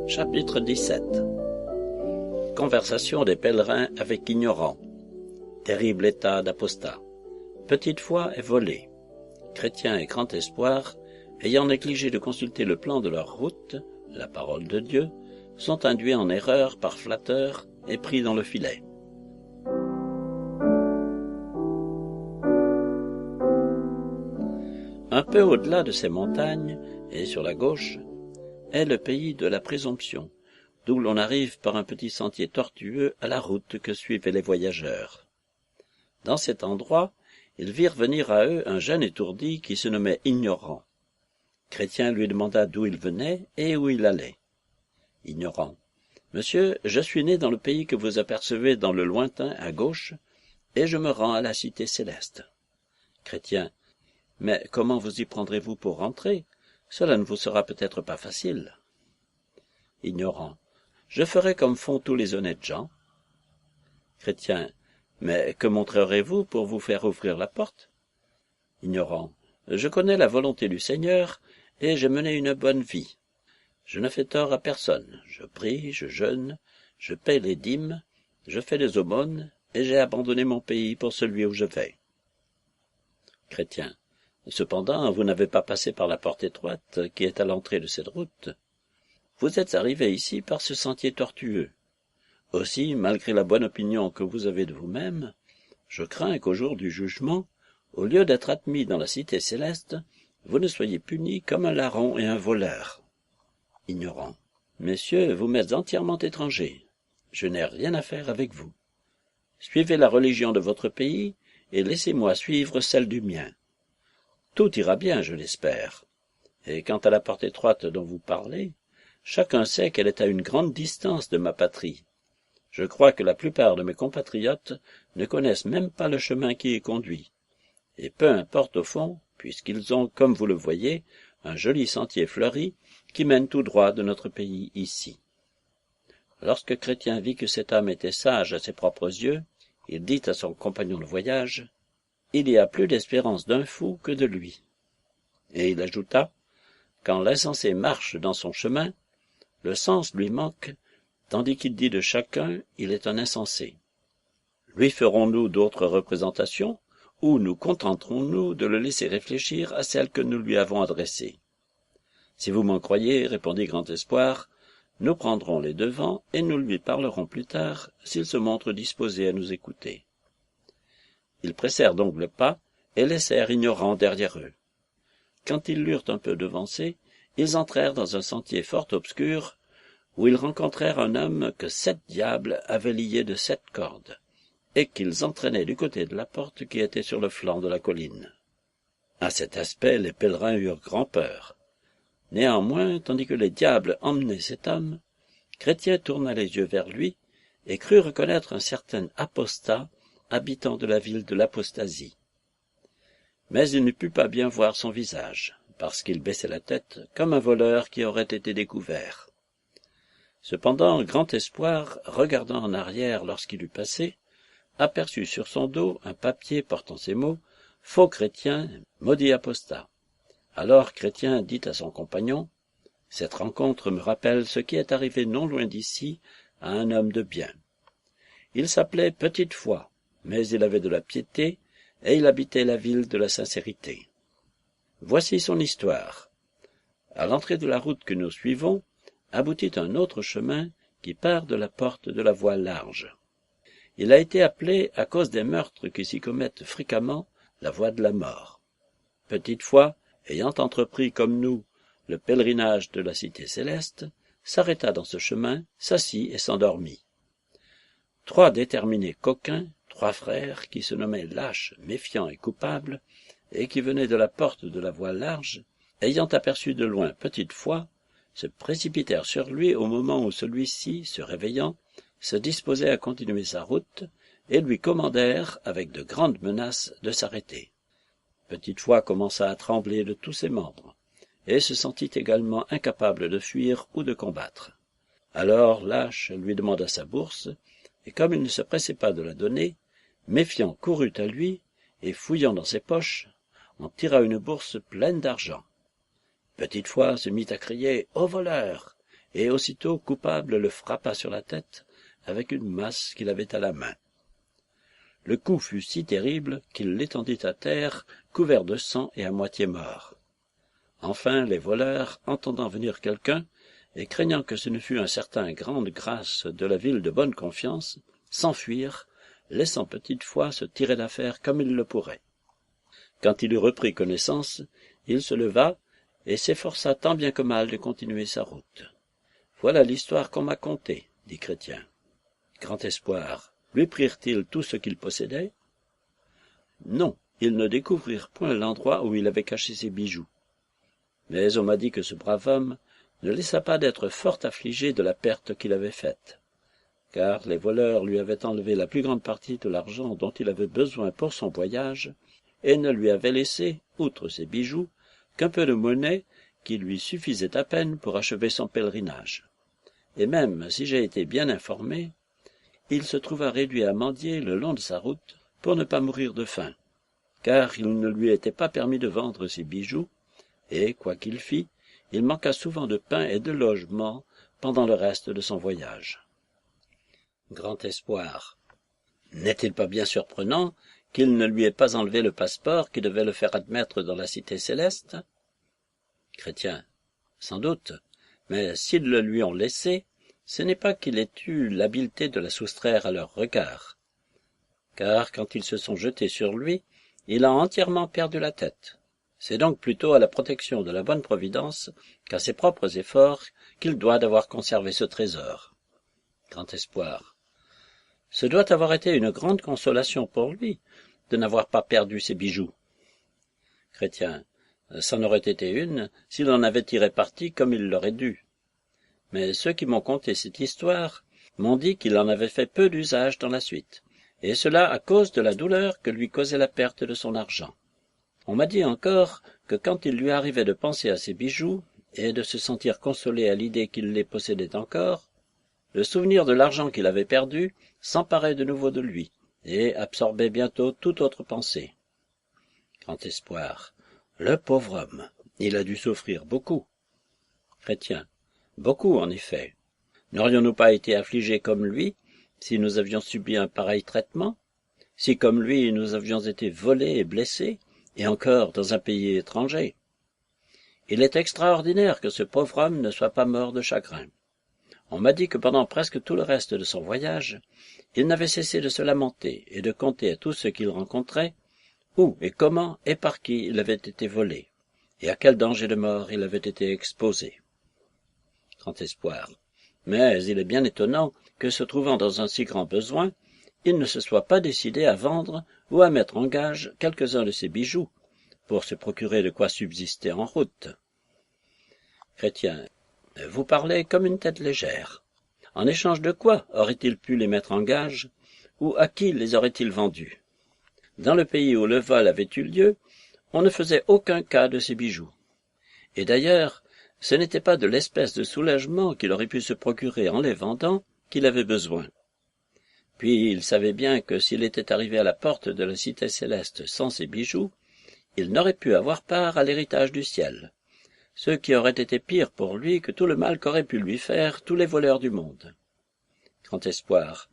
Chapitre 17. Conversation des pèlerins avec ignorants. Terrible état d'apostat. Petite foi et volée. Chrétien et grand espoir, ayant négligé de consulter le plan de leur route, la parole de Dieu, sont induits en erreur par flatteurs et pris dans le filet. Un peu au-delà de ces montagnes, et sur la gauche, est le pays de la présomption, d'où l'on arrive par un petit sentier tortueux à la route que suivaient les voyageurs. Dans cet endroit, ils virent venir à eux un jeune étourdi qui se nommait Ignorant. Chrétien lui demanda d'où il venait et où il allait. Ignorant. Monsieur, je suis né dans le pays que vous apercevez dans le lointain à gauche, et je me rends à la cité céleste. Chrétien. Mais comment vous y prendrez-vous pour rentrer? Cela ne vous sera peut-être pas facile. Ignorant. Je ferai comme font tous les honnêtes gens. Chrétien. Mais que montrerez-vous pour vous faire ouvrir la porte? Ignorant. Je connais la volonté du Seigneur, et j'ai mené une bonne vie. Je ne fais tort à personne. Je prie, je jeûne, je paie les dîmes, je fais des aumônes, et j'ai abandonné mon pays pour celui où je vais. Chrétien. Cependant, vous n'avez pas passé par la porte étroite qui est à l'entrée de cette route. Vous êtes arrivé ici par ce sentier tortueux. Aussi, malgré la bonne opinion que vous avez de vous-même, je crains qu'au jour du jugement, au lieu d'être admis dans la cité céleste, vous ne soyez punis comme un larron et un voleur. Ignorant. Messieurs, vous m'êtes entièrement étrangers. Je n'ai rien à faire avec vous. Suivez la religion de votre pays et laissez-moi suivre celle du mien. Tout ira bien, je l'espère. Et quant à la porte étroite dont vous parlez, chacun sait qu'elle est à une grande distance de ma patrie. Je crois que la plupart de mes compatriotes ne connaissent même pas le chemin qui y conduit. Et peu importe au fond, puisqu'ils ont, comme vous le voyez, un joli sentier fleuri qui mène tout droit de notre pays ici. Lorsque Chrétien vit que cet homme était sage à ses propres yeux, il dit à son compagnon de voyage, « Il y a plus d'espérance d'un fou que de lui. » Et il ajouta, « Quand l'insensé marche dans son chemin, le sens lui manque, tandis qu'il dit de chacun, il est un insensé. Lui ferons-nous d'autres représentations, ou nous contenterons-nous de le laisser réfléchir à celles que nous lui avons adressées? Si vous m'en croyez, répondit Grand Espoir, nous prendrons les devants et nous lui parlerons plus tard s'il se montre disposé à nous écouter. » Ils pressèrent donc le pas et laissèrent Ignorant derrière eux. Quand ils l'eurent un peu devancé, ils entrèrent dans un sentier fort obscur, où ils rencontrèrent un homme que 7 diables avaient lié de 7 cordes, et qu'ils entraînaient du côté de la porte qui était sur le flanc de la colline. À cet aspect, les pèlerins eurent grand peur. Néanmoins, tandis que les diables emmenaient cet homme, Chrétien tourna les yeux vers lui et crut reconnaître un certain apostat habitant de la ville de l'apostasie. Mais il ne put pas bien voir son visage, parce qu'il baissait la tête comme un voleur qui aurait été découvert. Cependant, Grand Espoir, regardant en arrière lorsqu'il eut passé, aperçut sur son dos un papier portant ces mots « Faux chrétien, maudit apostat ». Alors Chrétien dit à son compagnon « Cette rencontre me rappelle ce qui est arrivé non loin d'ici à un homme de bien. Il s'appelait Petite Foi, mais il avait de la piété, et il habitait la ville de la sincérité. Voici son histoire. À l'entrée de la route que nous suivons, aboutit un autre chemin qui part de la porte de la voie large. Il a été appelé, à cause des meurtres qui s'y commettent fréquemment, la voie de la mort. Petite Foi, ayant entrepris comme nous le pèlerinage de la cité céleste, s'arrêta dans ce chemin, s'assit et s'endormit. 3 déterminés coquins, 3 frères, qui se nommaient lâches, méfiants et coupables, et qui venaient de la porte de la voie large, ayant aperçu de loin Petite Foi, se précipitèrent sur lui au moment où celui-ci, se réveillant, se disposait à continuer sa route, et lui commandèrent, avec de grandes menaces, de s'arrêter. Petite Foi commença à trembler de tous ses membres, et se sentit également incapable de fuir ou de combattre. Alors Lâche lui demanda sa bourse, et comme il ne se pressait pas de la donner, Méfiant courut à lui, et fouillant dans ses poches, en tira une bourse pleine d'argent. Petite Foi se mit à crier « Au voleur !» et aussitôt Coupable le frappa sur la tête avec une masse qu'il avait à la main. Le coup fut si terrible qu'il l'étendit à terre, couvert de sang et à moitié mort. Enfin les voleurs, entendant venir quelqu'un, et craignant que ce ne fût un certain Grande Grâce de la ville de Bonne Confiance, s'enfuirent, laissant Petite Foi se tirer d'affaire comme il le pourrait. Quand il eut repris connaissance, il se leva et s'efforça tant bien que mal de continuer sa route. « Voilà l'histoire qu'on m'a contée, » dit Chrétien. Grand Espoir, lui prirent-ils tout ce qu'il possédait? Non, ils ne découvrirent point l'endroit où il avait caché ses bijoux. Mais on m'a dit que ce brave homme ne laissa pas d'être fort affligé de la perte qu'il avait faite, car les voleurs lui avaient enlevé la plus grande partie de l'argent dont il avait besoin pour son voyage, et ne lui avaient laissé, outre ses bijoux, qu'un peu de monnaie qui lui suffisait à peine pour achever son pèlerinage. Et même si j'ai été bien informé, il se trouva réduit à mendier le long de sa route pour ne pas mourir de faim, car il ne lui était pas permis de vendre ses bijoux, et, quoi qu'il fît, il manqua souvent de pain et de logement pendant le reste de son voyage. Grand Espoir. N'est-il pas bien surprenant qu'il ne lui ait pas enlevé le passeport qui devait le faire admettre dans la cité céleste? Chrétien. Sans doute, mais s'ils le lui ont laissé, ce n'est pas qu'il ait eu l'habileté de la soustraire à leur regard, car quand ils se sont jetés sur lui, il a entièrement perdu la tête. C'est donc plutôt à la protection de la bonne providence qu'à ses propres efforts qu'il doit d'avoir conservé ce trésor. Grand Espoir. Ce doit avoir été une grande consolation pour lui de n'avoir pas perdu ses bijoux. Chrétien. C'en aurait été une s'il en avait tiré parti comme il l'aurait dû. Mais ceux qui m'ont conté cette histoire m'ont dit qu'il en avait fait peu d'usage dans la suite, et cela à cause de la douleur que lui causait la perte de son argent. On m'a dit encore que quand il lui arrivait de penser à ses bijoux et de se sentir consolé à l'idée qu'il les possédait encore, le souvenir de l'argent qu'il avait perdu s'emparait de nouveau de lui et absorbait bientôt toute autre pensée. Grand Espoir. Le pauvre homme, il a dû souffrir beaucoup. Chrétien. Beaucoup, en effet. N'aurions-nous pas été affligés comme lui si nous avions subi un pareil traitement, si comme lui nous avions été volés et blessés, et encore dans un pays étranger? Il est extraordinaire que ce pauvre homme ne soit pas mort de chagrin. On m'a dit que pendant presque tout le reste de son voyage, il n'avait cessé de se lamenter et de conter à tous ceux qu'il rencontrait où et comment et par qui il avait été volé, et à quel danger de mort il avait été exposé. Grand Espoir. Mais il est bien étonnant que, se trouvant dans un si grand besoin, il ne se soit pas décidé à vendre ou à mettre en gage quelques-uns de ses bijoux, pour se procurer de quoi subsister en route. Chrétien. Vous parlez comme une tête légère. En échange de quoi aurait-il pu les mettre en gage, ou à qui les aurait-il vendus? Dans le pays où le vol avait eu lieu, on ne faisait aucun cas de ces bijoux. Et d'ailleurs, ce n'était pas de l'espèce de soulagement qu'il aurait pu se procurer en les vendant qu'il avait besoin. Puis il savait bien que s'il était arrivé à la porte de la cité céleste sans ses bijoux, il n'aurait pu avoir part à l'héritage du ciel, ce qui aurait été pire pour lui que tout le mal qu'auraient pu lui faire tous les voleurs du monde. Grand Espoir.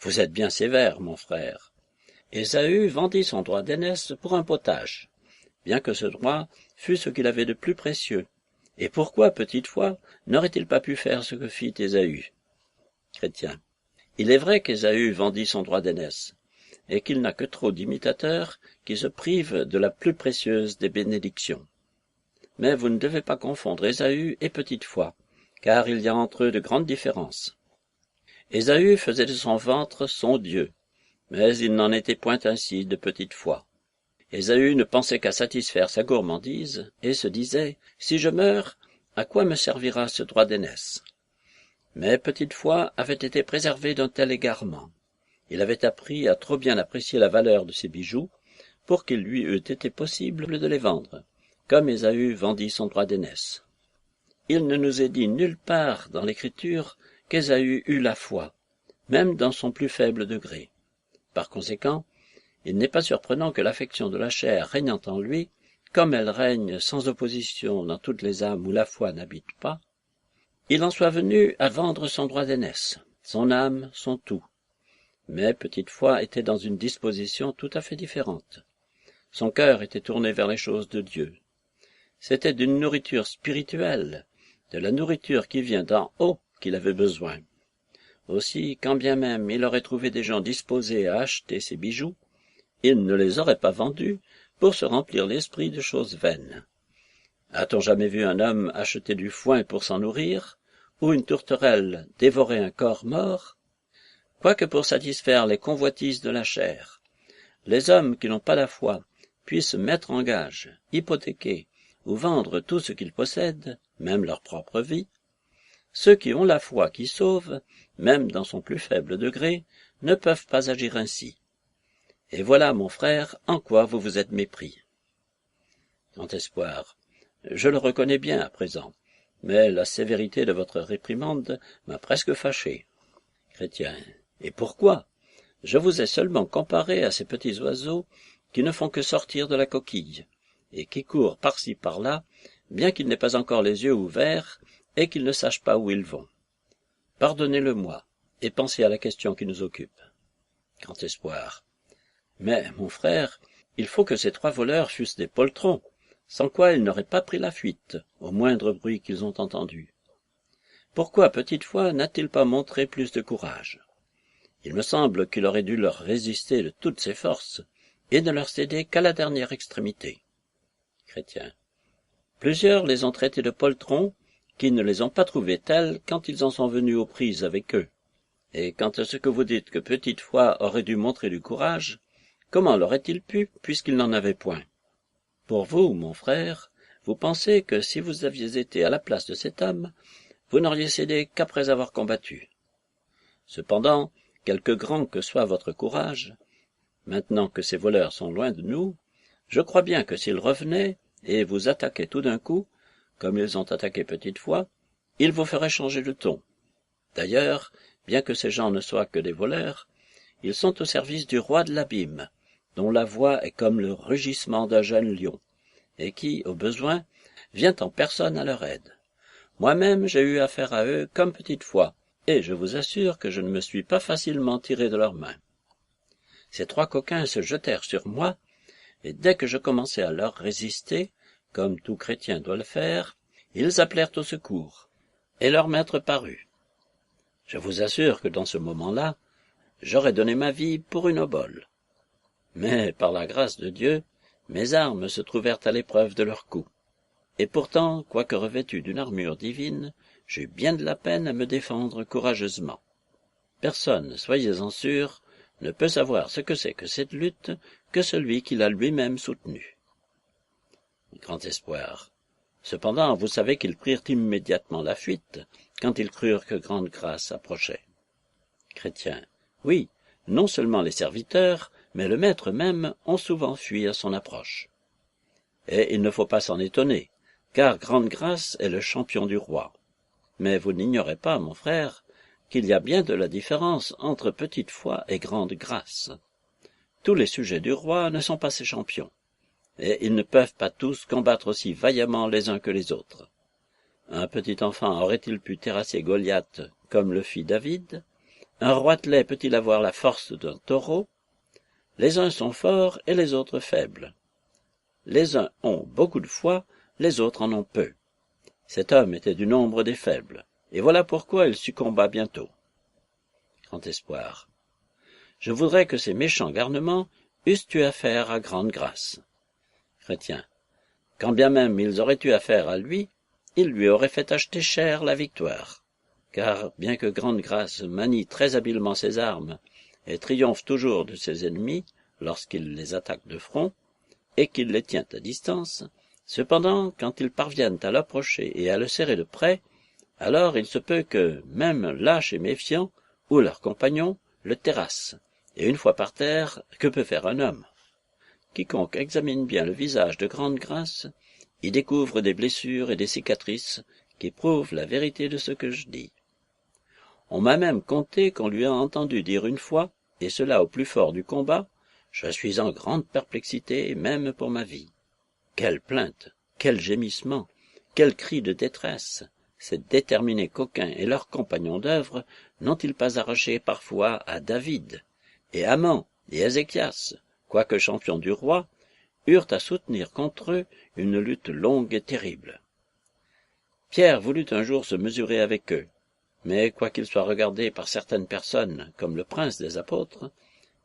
Vous êtes bien sévère, mon frère. Ésaü vendit son droit d'aînesse pour un potage, bien que ce droit fût ce qu'il avait de plus précieux. Et pourquoi, Petite Foi, n'aurait-il pas pu faire ce que fit Ésaü? Chrétien. Il est vrai qu'Ésaü vendit son droit d'aînesse, et qu'il n'a que trop d'imitateurs qui se privent de la plus précieuse des bénédictions. Mais vous ne devez pas confondre Ésaü et Petite Foi, car il y a entre eux de grandes différences. Ésaü faisait de son ventre son Dieu, mais il n'en était point ainsi de Petite Foi. Ésaü ne pensait qu'à satisfaire sa gourmandise, et se disait « Si je meurs, à quoi me servira ce droit d'aînesse ?» Mais Petite Foi avait été préservé d'un tel égarement. Il avait appris à trop bien apprécier la valeur de ses bijoux pour qu'il lui eût été possible de les vendre, comme Ésaü vendit son droit d'aînesse. Il ne nous est dit nulle part dans l'Écriture qu'Ésaü eut la foi, même dans son plus faible degré. Par conséquent, il n'est pas surprenant que l'affection de la chair régnant en lui, comme elle règne sans opposition dans toutes les âmes où la foi n'habite pas, il en soit venu à vendre son droit d'aînesse, son âme, son tout. Mais Petite Foi était dans une disposition tout à fait différente. Son cœur était tourné vers les choses de Dieu. C'était d'une nourriture spirituelle, de la nourriture qui vient d'en haut, qu'il avait besoin. Aussi, quand bien même il aurait trouvé des gens disposés à acheter ses bijoux, il ne les aurait pas vendus pour se remplir l'esprit de choses vaines. A-t-on jamais vu un homme acheter du foin pour s'en nourrir, ou une tourterelle dévorer un corps mort? Quoique pour satisfaire les convoitises de la chair, les hommes qui n'ont pas la foi puissent mettre en gage, hypothéquer ou vendre tout ce qu'ils possèdent, même leur propre vie, ceux qui ont la foi qui sauve, même dans son plus faible degré, ne peuvent pas agir ainsi. Et voilà, mon frère, en quoi vous vous êtes mépris. Grand Espoir, je le reconnais bien à présent, mais la sévérité de votre réprimande m'a presque fâché. Chrétien, et pourquoi? Je vous ai seulement comparé à ces petits oiseaux qui ne font que sortir de la coquille, et qui courent par-ci par-là, bien qu'ils n'aient pas encore les yeux ouverts, et qu'ils ne sachent pas où ils vont. Pardonnez-le-moi, et pensez à la question qui nous occupe. Grand Espoir. Mais, mon frère, il faut que ces 3 voleurs fussent des poltrons, sans quoi ils n'auraient pas pris la fuite, au moindre bruit qu'ils ont entendu. Pourquoi Petite Foi n'a-t-il pas montré plus de courage? Il me semble qu'il aurait dû leur résister de toutes ses forces, et ne leur céder qu'à la dernière extrémité. Chrétien. Plusieurs les ont traités de poltrons, qui ne les ont pas trouvés tels quand ils en sont venus aux prises avec eux. Et quant à ce que vous dites que Petite Foi aurait dû montrer du courage, comment l'aurait-il pu, puisqu'il n'en avait point? Pour vous, mon frère, vous pensez que si vous aviez été à la place de cet homme, vous n'auriez cédé qu'après avoir combattu. Cependant, quelque grand que soit votre courage, maintenant que ces voleurs sont loin de nous, je crois bien que s'ils revenaient et vous attaquaient tout d'un coup, comme ils ont attaqué Petite Foi, ils vous feraient changer de ton. D'ailleurs, bien que ces gens ne soient que des voleurs, ils sont au service du roi de l'abîme, dont la voix est comme le rugissement d'un jeune lion, et qui, au besoin, vient en personne à leur aide. Moi-même j'ai eu affaire à eux comme Petite Foi, et je vous assure que je ne me suis pas facilement tiré de leurs mains. Ces 3 coquins se jetèrent sur moi, et dès que je commençai à leur résister, comme tout chrétien doit le faire, ils appelèrent au secours, et leur maître parut. Je vous assure que dans ce moment-là, j'aurais donné ma vie pour une obole. Mais, par la grâce de Dieu, mes armes se trouvèrent à l'épreuve de leurs coups. Et pourtant, quoique revêtu d'une armure divine, j'eus bien de la peine à me défendre courageusement. Personne, soyez-en sûrs, ne peut savoir ce que c'est que cette lutte que celui qui l'a lui-même soutenue. Grand Espoir. Cependant, vous savez qu'ils prirent immédiatement la fuite, quand ils crurent que grande grâce approchait. Chrétien. Oui, non seulement les serviteurs, mais le maître même ont souvent fui à son approche. Et il ne faut pas s'en étonner, car grande grâce est le champion du roi. Mais vous n'ignorez pas, mon frère, qu'il y a bien de la différence entre Petite Foi et grande grâce. Tous les sujets du roi ne sont pas ses champions, et ils ne peuvent pas tous combattre aussi vaillamment les uns que les autres. Un petit enfant aurait-il pu terrasser Goliath comme le fit David? Un roitelet peut-il avoir la force d'un taureau? Les uns sont forts et les autres faibles. Les uns ont beaucoup de foi, les autres en ont peu. Cet homme était du nombre des faibles, et voilà pourquoi il succomba bientôt. Grand Espoir. Je voudrais que ces méchants garnements eussent eu affaire à grande grâce. Chrétien. Quand bien même ils auraient eu affaire à lui, ils lui auraient fait acheter cher la victoire. Car, bien que grande grâce manie très habilement ses armes et triomphe toujours de ses ennemis lorsqu'il les attaque de front, et qu'il les tient à distance, cependant, quand ils parviennent à l'approcher et à le serrer de près, alors il se peut que, même lâches et méfiants, ou leurs compagnons, le terrassent, et une fois par terre, que peut faire un homme? Quiconque examine bien le visage de grande grâce y découvre des blessures et des cicatrices qui prouvent la vérité de ce que je dis. On m'a même conté qu'on lui a entendu dire une fois, et cela au plus fort du combat, « Je suis en grande perplexité, même pour ma vie. » Quelle plainte, quel gémissement, quel cri de détresse, ces déterminés coquins et leurs compagnons d'œuvre n'ont-ils pas arraché parfois à David, et Aman et Ézéchias, quoique champions du roi, eurent à soutenir contre eux une lutte longue et terrible. Pierre voulut un jour se mesurer avec eux, mais quoiqu'il soit regardé par certaines personnes comme le prince des apôtres,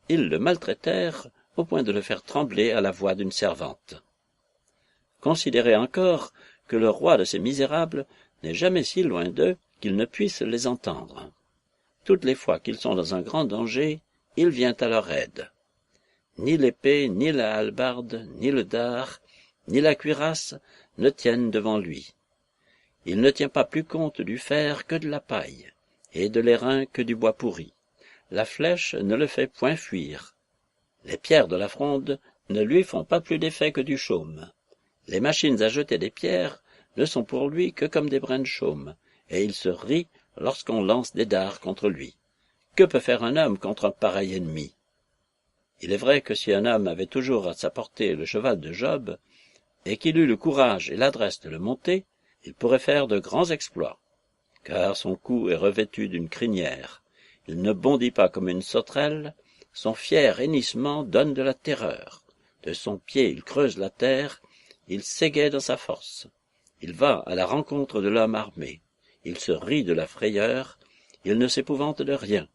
ils le maltraitèrent au point de le faire trembler à la voix d'une servante. Considérez encore que le roi de ces misérables n'est jamais si loin d'eux qu'ils ne puissent les entendre. Toutes les fois qu'ils sont dans un grand danger, il vient à leur aide. Ni l'épée, ni la hallebarde, ni le dard, ni la cuirasse ne tiennent devant lui. Il ne tient pas plus compte du fer que de la paille, et de l'airain que du bois pourri. La flèche ne le fait point fuir. Les pierres de la fronde ne lui font pas plus d'effet que du chaume. Les machines à jeter des pierres ne sont pour lui que comme des brins de chaume, et il se rit lorsqu'on lance des dards contre lui. Que peut faire un homme contre un pareil ennemi? Il est vrai que si un homme avait toujours à sa portée le cheval de Job, et qu'il eût le courage et l'adresse de le monter, il pourrait faire de grands exploits, car son cou est revêtu d'une crinière. Il ne bondit pas comme une sauterelle, son fier hennissement donne de la terreur. De son pied il creuse la terre, il s'égaie dans sa force. Il va à la rencontre de l'homme armé. Il se rit de la frayeur, il ne s'épouvante de rien,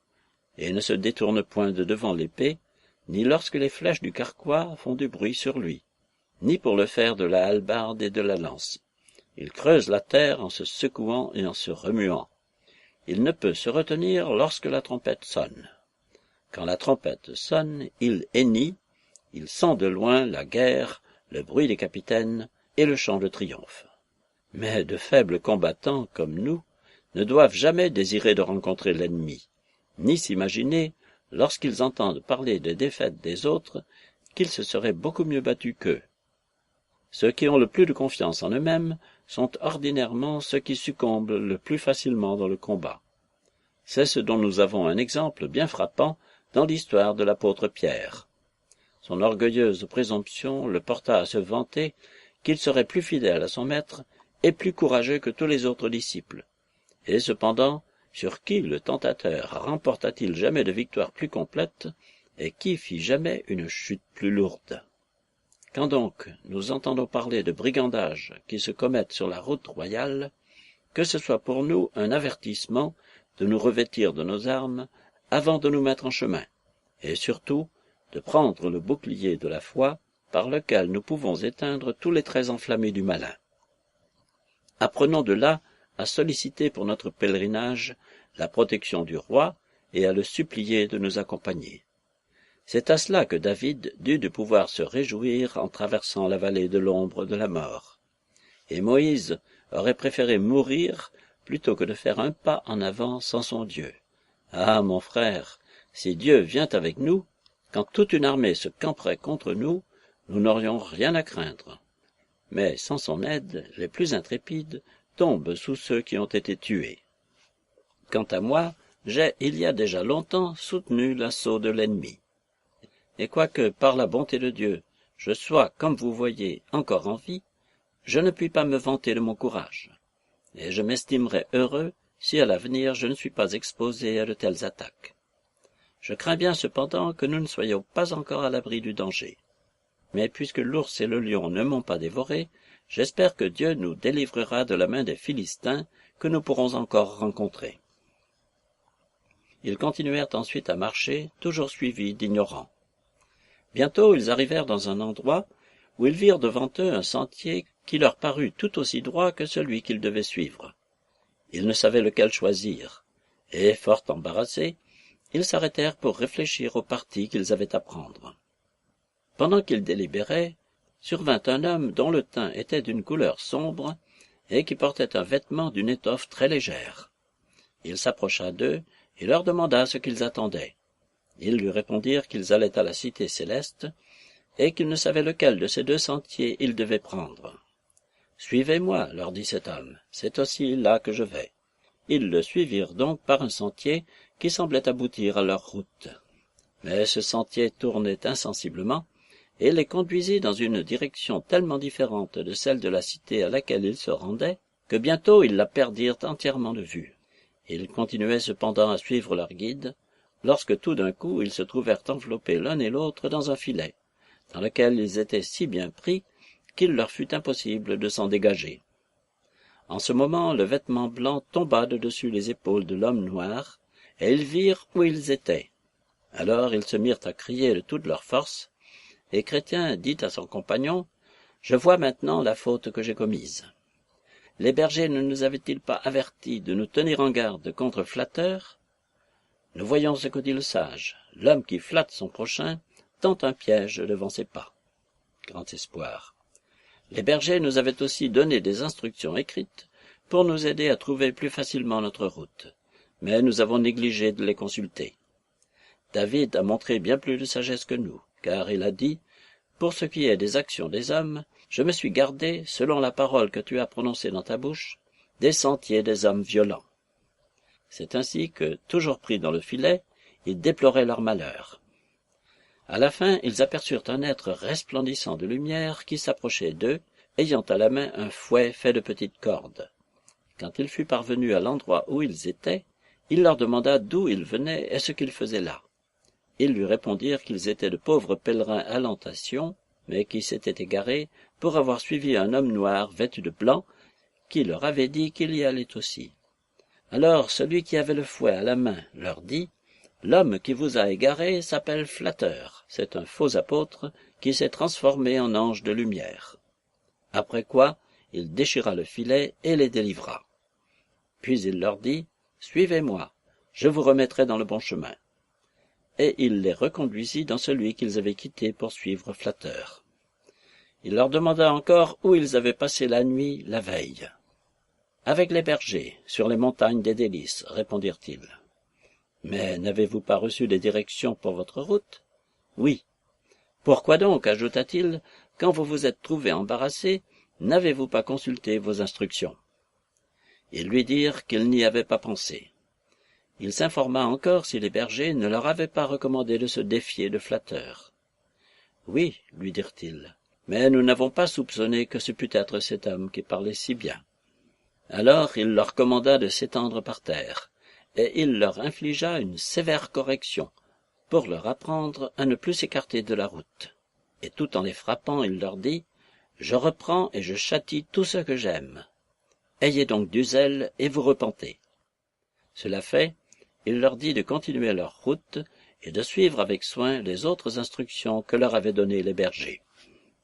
et ne se détourne point de devant l'épée, ni lorsque les flèches du carquois font du bruit sur lui, ni pour le fer de la hallebarde et de la lance. Il creuse la terre en se secouant et en se remuant. Il ne peut se retenir lorsque la trompette sonne. Quand la trompette sonne, il hennit, il sent de loin la guerre, le bruit des capitaines et le chant de triomphe. Mais de faibles combattants comme nous ne doivent jamais désirer de rencontrer l'ennemi, ni s'imaginer, lorsqu'ils entendent parler des défaites des autres, qu'ils se seraient beaucoup mieux battus qu'eux. Ceux qui ont le plus de confiance en eux-mêmes sont ordinairement ceux qui succombent le plus facilement dans le combat. C'est ce dont nous avons un exemple bien frappant dans l'histoire de l'apôtre Pierre. Son orgueilleuse présomption le porta à se vanter qu'il serait plus fidèle à son maître et plus courageux que tous les autres disciples. Et cependant, sur qui le tentateur remporta-t-il jamais de victoire plus complète, et qui fit jamais une chute plus lourde? Quand donc nous entendons parler de brigandages qui se commettent sur la route royale, que ce soit pour nous un avertissement de nous revêtir de nos armes avant de nous mettre en chemin, et surtout de prendre le bouclier de la foi par lequel nous pouvons éteindre tous les traits enflammés du malin. Apprenons de là à solliciter pour notre pèlerinage la protection du roi et à le supplier de nous accompagner. C'est à cela que David dut de pouvoir se réjouir en traversant la vallée de l'ombre de la mort. Et Moïse aurait préféré mourir plutôt que de faire un pas en avant sans son Dieu. Ah, mon frère, si Dieu vient avec nous, quand toute une armée se camperait contre nous, nous n'aurions rien à craindre. Mais sans son aide, les plus intrépides tombent sous ceux qui ont été tués. Quant à moi, j'ai, il y a déjà longtemps, soutenu l'assaut de l'ennemi. Et quoique, par la bonté de Dieu, je sois, comme vous voyez, encore en vie, je ne puis pas me vanter de mon courage, et je m'estimerai heureux si à l'avenir je ne suis pas exposé à de telles attaques. Je crains bien cependant que nous ne soyons pas encore à l'abri du danger. Mais puisque l'ours et le lion ne m'ont pas dévoré, j'espère que Dieu nous délivrera de la main des Philistins que nous pourrons encore rencontrer. Ils continuèrent ensuite à marcher, toujours suivis d'ignorants. Bientôt ils arrivèrent dans un endroit où ils virent devant eux un sentier qui leur parut tout aussi droit que celui qu'ils devaient suivre. Ils ne savaient lequel choisir, et, fort embarrassés, ils s'arrêtèrent pour réfléchir au parti qu'ils avaient à prendre. Pendant qu'ils délibéraient, survint un homme dont le teint était d'une couleur sombre et qui portait un vêtement d'une étoffe très légère. Il s'approcha d'eux et leur demanda ce qu'ils attendaient. Ils lui répondirent qu'ils allaient à la cité céleste et qu'ils ne savaient lequel de ces deux sentiers ils devaient prendre. « Suivez-moi, leur dit cet homme, c'est aussi là que je vais. » Ils le suivirent donc par un sentier qui semblait aboutir à leur route. Mais ce sentier tournait insensiblement et les conduisit dans une direction tellement différente de celle de la cité à laquelle ils se rendaient, que bientôt ils la perdirent entièrement de vue. Ils continuaient cependant à suivre leur guide, lorsque tout d'un coup ils se trouvèrent enveloppés l'un et l'autre dans un filet, dans lequel ils étaient si bien pris qu'il leur fut impossible de s'en dégager. En ce moment, le vêtement blanc tomba de dessus les épaules de l'homme noir, et ils virent où ils étaient. Alors ils se mirent à crier de toute leur force, et Chrétien dit à son compagnon, « Je vois maintenant la faute que j'ai commise. Les bergers ne nous avaient-ils pas avertis de nous tenir en garde contre flatteurs? Nous voyons ce que dit le sage. L'homme qui flatte son prochain tend un piège devant ses pas. » Grand espoir. Les bergers nous avaient aussi donné des instructions écrites pour nous aider à trouver plus facilement notre route, mais nous avons négligé de les consulter. David a montré bien plus de sagesse que nous, car il a dit, « Pour ce qui est des actions des hommes, je me suis gardé, selon la parole que tu as prononcée dans ta bouche, des sentiers des hommes violents. » C'est ainsi que, toujours pris dans le filet, ils déploraient leur malheur. À la fin, ils aperçurent un être resplendissant de lumière qui s'approchait d'eux, ayant à la main un fouet fait de petites cordes. Quand il fut parvenu à l'endroit où ils étaient, il leur demanda d'où ils venaient et ce qu'ils faisaient là. Ils lui répondirent qu'ils étaient de pauvres pèlerins à Lantation, mais qui s'étaient égarés pour avoir suivi un homme noir vêtu de blanc, qui leur avait dit qu'il y allait aussi. Alors celui qui avait le fouet à la main leur dit, « L'homme qui vous a égarés s'appelle Flatteur, c'est un faux apôtre qui s'est transformé en ange de lumière. » Après quoi, il déchira le filet et les délivra. Puis il leur dit, « Suivez-moi, je vous remettrai dans le bon chemin. » Et il les reconduisit dans celui qu'ils avaient quitté pour suivre Flatteur. Il leur demanda encore où ils avaient passé la nuit la veille. « Avec les bergers, sur les montagnes des Délices, répondirent-ils. »« Mais n'avez-vous pas reçu des directions pour votre route? »« Oui. »« Pourquoi donc, ajouta-t-il, quand vous vous êtes trouvés embarrassés, n'avez-vous pas consulté vos instructions ?» Ils lui dirent qu'ils n'y avaient pas pensé. Il s'informa encore si les bergers ne leur avaient pas recommandé de se défier de Flatteur. « Oui, lui dirent-ils, mais nous n'avons pas soupçonné que ce pût être cet homme qui parlait si bien. » Alors il leur commanda de s'étendre par terre, et il leur infligea une sévère correction, pour leur apprendre à ne plus s'écarter de la route. Et tout en les frappant, il leur dit, « Je reprends et je châtie tout ce que j'aime. Ayez donc du zèle et vous repentez. » Cela fait, il leur dit de continuer leur route et de suivre avec soin les autres instructions que leur avaient données les bergers.